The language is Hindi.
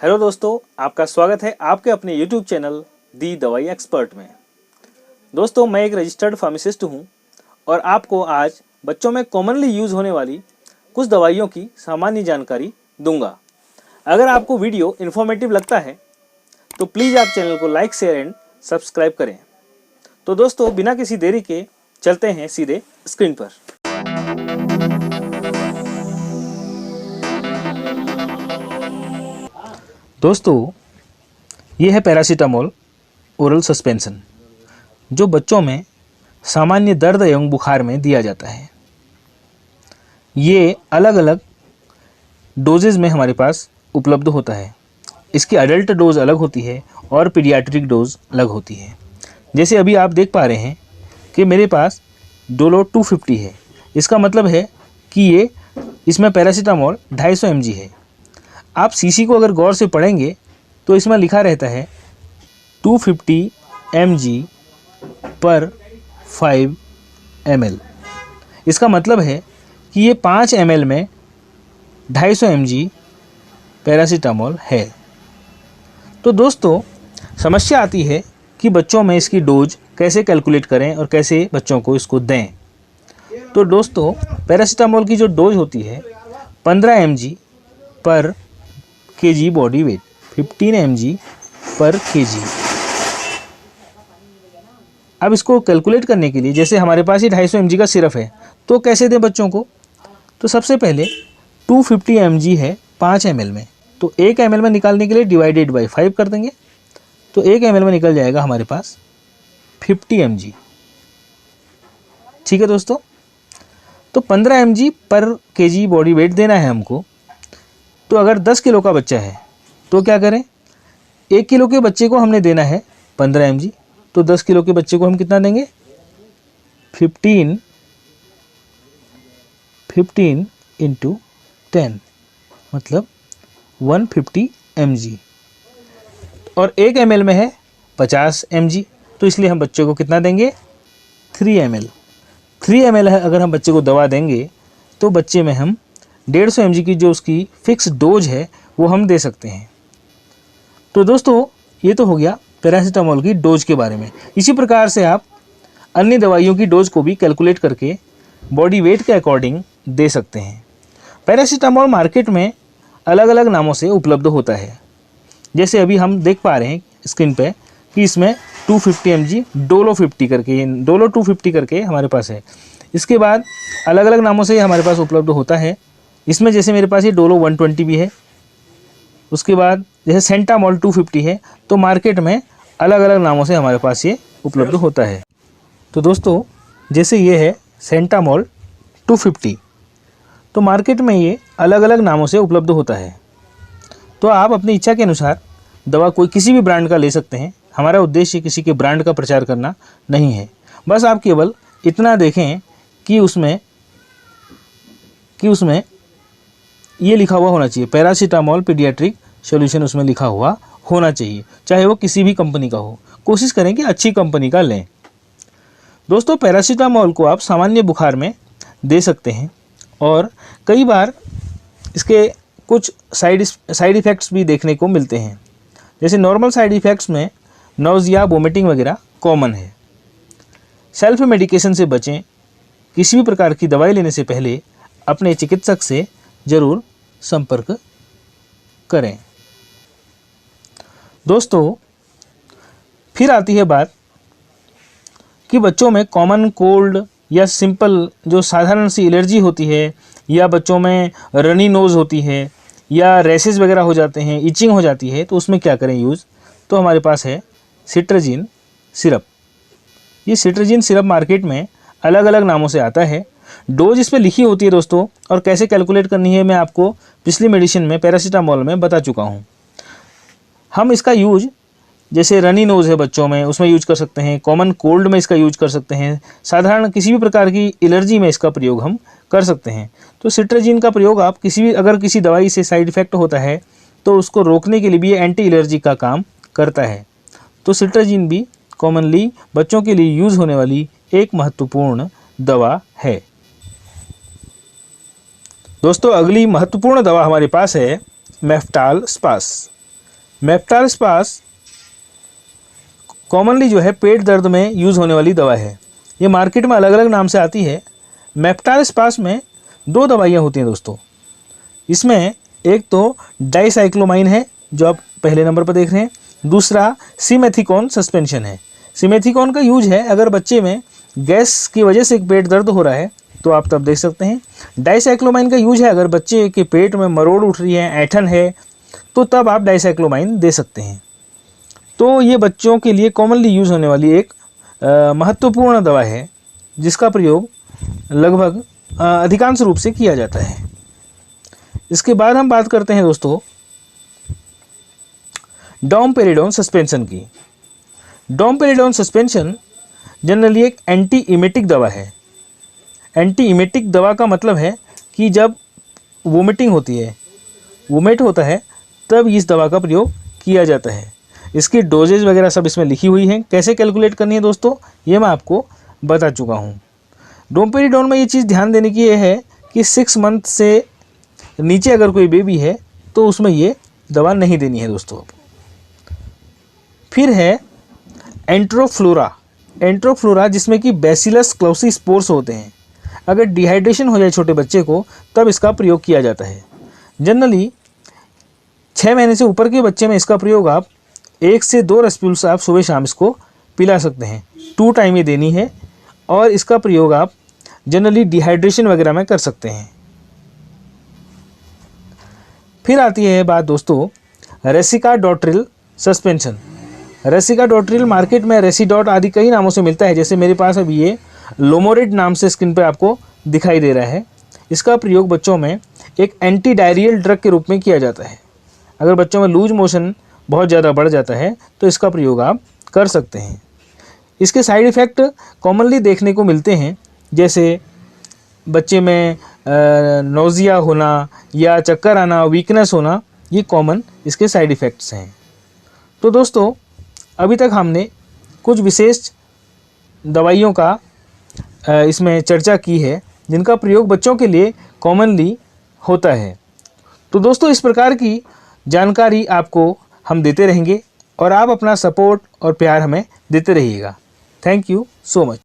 हेलो दोस्तों, आपका स्वागत है आपके अपने YouTube चैनल दी दवाई एक्सपर्ट में। दोस्तों, मैं एक रजिस्टर्ड फार्मासिस्ट हूं और आपको आज बच्चों में कॉमनली यूज़ होने वाली कुछ दवाइयों की सामान्य जानकारी दूंगा। अगर आपको वीडियो इन्फॉर्मेटिव लगता है तो प्लीज़ आप चैनल को लाइक, शेयर एंड सब्सक्राइब करें। तो दोस्तों, बिना किसी देरी के चलते हैं सीधे स्क्रीन पर। दोस्तों, ये है पैरासीटामोल ओरल सस्पेंशन, जो बच्चों में सामान्य दर्द एवं बुखार में दिया जाता है। ये अलग अलग डोजेज में हमारे पास उपलब्ध होता है। इसकी अडल्ट डोज अलग होती है और पीडियाट्रिक डोज अलग होती है। जैसे अभी आप देख पा रहे हैं कि मेरे पास डोलो 250 है। इसका मतलब है कि इसमें पैरासीटामोल 250 mg है। आप सीसी को अगर गौर से पढ़ेंगे तो इसमें लिखा रहता है 250 mg पर 5 ml। इसका मतलब है कि ये 5 ml में 250 mg पैरासीटामोल है। तो दोस्तों, समस्या आती है कि बच्चों में इसकी डोज कैसे कैलकुलेट करें और कैसे बच्चों को इसको दें। तो दोस्तों, पैरासीटामोल की जो डोज होती है 15 mg पर kg बॉडी वेट, 15 mg पर kg। अब इसको कैलकुलेट करने के लिए, जैसे हमारे पास ये 250 mg का सिरप है, तो कैसे दें बच्चों को? तो सबसे पहले 250 mg है 5 ml में, तो 1 ml में निकालने के लिए डिवाइडेड बाई 5 कर देंगे, तो 1 ml में निकल जाएगा हमारे पास 50 mg। ठीक है दोस्तों, तो 15 mg पर kg बॉडी वेट देना है हमको। तो अगर 10 किलो का बच्चा है तो क्या करें? 1 किलो के बच्चे को हमने देना है 15 mg, तो 10 किलो के बच्चे को हम कितना देंगे? 15 इंटू 10 मतलब 150 mg। और 1 ml में है 50 mg, तो इसलिए हम बच्चे को कितना देंगे? 3 ml। 3 ml है अगर हम बच्चे को दवा देंगे तो बच्चे में हम 150 mg की जो उसकी फिक्स डोज है वो हम दे सकते हैं। तो दोस्तों, ये तो हो गया पैरासीटामोल की डोज के बारे में। इसी प्रकार से आप अन्य दवाइयों की डोज को भी कैलकुलेट करके बॉडी वेट के अकॉर्डिंग दे सकते हैं। पैरासीटामोल मार्केट में अलग अलग नामों से उपलब्ध होता है। जैसे अभी हम देख पा रहे हैं स्क्रीन पे कि इसमें 250 mg डोलो 50 करके, डोलो 250 करके हमारे पास है। इसके बाद अलग अलग नामों से हमारे पास उपलब्ध होता है। इसमें जैसे मेरे पास ये डोलो 120 भी है। उसके बाद जैसे सेंटामोल 250 है। तो मार्केट में अलग अलग नामों से हमारे पास ये उपलब्ध होता है। तो दोस्तों, जैसे ये है सेंटामोल 250, तो मार्केट में ये अलग अलग नामों से उपलब्ध होता है। तो आप अपनी इच्छा के अनुसार दवा कोई किसी भी ब्रांड का ले सकते हैं। हमारा उद्देश्य किसी के ब्रांड का प्रचार करना नहीं है। बस आप केवल इतना देखें कि उसमें ये लिखा हुआ होना चाहिए, पैरासीटामोल पीडियाट्रिक सॉल्यूशन उसमें लिखा हुआ होना चाहिए, चाहे वो किसी भी कंपनी का हो। कोशिश करें कि अच्छी कंपनी का लें। दोस्तों, पैरासीटामोल को आप सामान्य बुखार में दे सकते हैं और कई बार इसके कुछ साइड इफ़ेक्ट्स भी देखने को मिलते हैं। जैसे नॉर्मल साइड इफ़ेक्ट्स में नौजिया, वोमिटिंग वगैरह कॉमन है। सेल्फ मेडिकेशन से बचें। किसी भी प्रकार की दवाई लेने से पहले अपने चिकित्सक से ज़रूर संपर्क करें। दोस्तों, फिर आती है बात कि बच्चों में कॉमन कोल्ड या सिंपल जो साधारण सी एलर्जी होती है, या बच्चों में रनी नोज़ होती है, या रैशेस वगैरह हो जाते हैं, इचिंग हो जाती है, तो उसमें क्या करें यूज़? तो हमारे पास है सिट्राजिन सिरप। ये सिट्राजिन सिरप मार्केट में अलग अलग नामों से आता है। डोज इस पर लिखी होती है दोस्तों, और कैसे कैलकुलेट करनी है मैं आपको पिछली मेडिसिन में पैरासीटामोल में बता चुका हूँ। हम इसका यूज जैसे रनी नोज़ है बच्चों में, उसमें यूज कर सकते हैं। कॉमन कोल्ड में इसका यूज कर सकते हैं। साधारण किसी भी प्रकार की एलर्जी में इसका प्रयोग हम कर सकते हैं। तो सिट्राजिन का प्रयोग आप अगर किसी दवाई से साइड इफ़ेक्ट होता है तो उसको रोकने के लिए भी ये एंटी एलर्जी का काम करता है। तो सिट्राजिन भी कॉमनली बच्चों के लिए यूज़ होने वाली एक महत्वपूर्ण दवा है। दोस्तों, अगली महत्वपूर्ण दवा हमारे पास है मेफ्टाल स्पास। मेप्टास्पास कॉमनली जो है पेट दर्द में यूज़ होने वाली दवा है। ये मार्केट में अलग अलग नाम से आती है। मेप्टास्पास में 2 दवाइयाँ होती हैं दोस्तों। इसमें एक तो डाइसाइक्लोमाइन है जो आप पहले नंबर पर देख रहे हैं, दूसरा सिमेथिकॉन सस्पेंशन है। सिमेथिकॉन का यूज है अगर बच्चे में गैस की वजह से पेट दर्द हो रहा है तो आप तब देख सकते हैं। डाइसाइक्लोमाइन का यूज है अगर बच्चे के पेट में मरोड़ उठ रही है, ऐंठन है, तो तब आप डाइसाइक्लोमाइन दे सकते हैं। तो ये बच्चों के लिए कॉमनली यूज़ होने वाली एक महत्वपूर्ण दवा है जिसका प्रयोग लगभग अधिकांश रूप से किया जाता है। इसके बाद हम बात करते हैं दोस्तों डोमपेरिडोन सस्पेंशन की। डोमपेरिडोन सस्पेंशन जनरली एक एंटी इमेटिक दवा है। एंटी इमेटिक दवा का मतलब है कि जब वोमिटिंग होती है, वोमिट होता है, तब इस दवा का प्रयोग किया जाता है। इसकी डोजेज वगैरह सब इसमें लिखी हुई हैं। कैसे कैलकुलेट करनी है दोस्तों, ये मैं आपको बता चुका हूँ। डोमपेरिडोन में ये चीज़ ध्यान देने की ये है कि 6 मंथ से नीचे अगर कोई बेबी है तो उसमें ये दवा नहीं देनी है दोस्तों। फिर है एंट्रोफ्लोरा। एंट्रोफ्लोरा जिसमें कि बैसिलस क्लाउसी स्पोर्स होते हैं। अगर डिहाइड्रेशन हो जाए छोटे बच्चे को तब इसका प्रयोग किया जाता है। जनरली 6 महीने से ऊपर के बच्चे में इसका प्रयोग आप 1 से 2 रेस्प्यूल्स आप सुबह शाम इसको पिला सकते हैं। 2 टाइम ये देनी है और इसका प्रयोग आप जनरली डिहाइड्रेशन वगैरह में कर सकते हैं। फिर आती है बात दोस्तों रेसिकाडोट्रिल सस्पेंशन। रेसिकाडोट्रिल मार्केट में रेसिडॉट आदि कई नामों से मिलता है। जैसे मेरे पास अभी ये लोमोरिड नाम से स्क्रीन पे आपको दिखाई दे रहा है। इसका प्रयोग बच्चों में एक एंटी डायरियल ड्रग के रूप में किया जाता है। अगर बच्चों में लूज मोशन बहुत ज़्यादा बढ़ जाता है तो इसका प्रयोग आप कर सकते हैं। इसके साइड इफ़ेक्ट कॉमनली देखने को मिलते हैं, जैसे बच्चे में नोज़िया होना या चक्कर आना, वीकनेस होना, ये कॉमन इसके साइड इफ़ेक्ट्स हैं। तो दोस्तों अभी तक हमने कुछ विशेष दवाइयों का इसमें चर्चा की है जिनका प्रयोग बच्चों के लिए कॉमनली होता है। तो दोस्तों इस प्रकार की जानकारी आपको हम देते रहेंगे और आप अपना सपोर्ट और प्यार हमें देते रहिएगा। Thank you so much.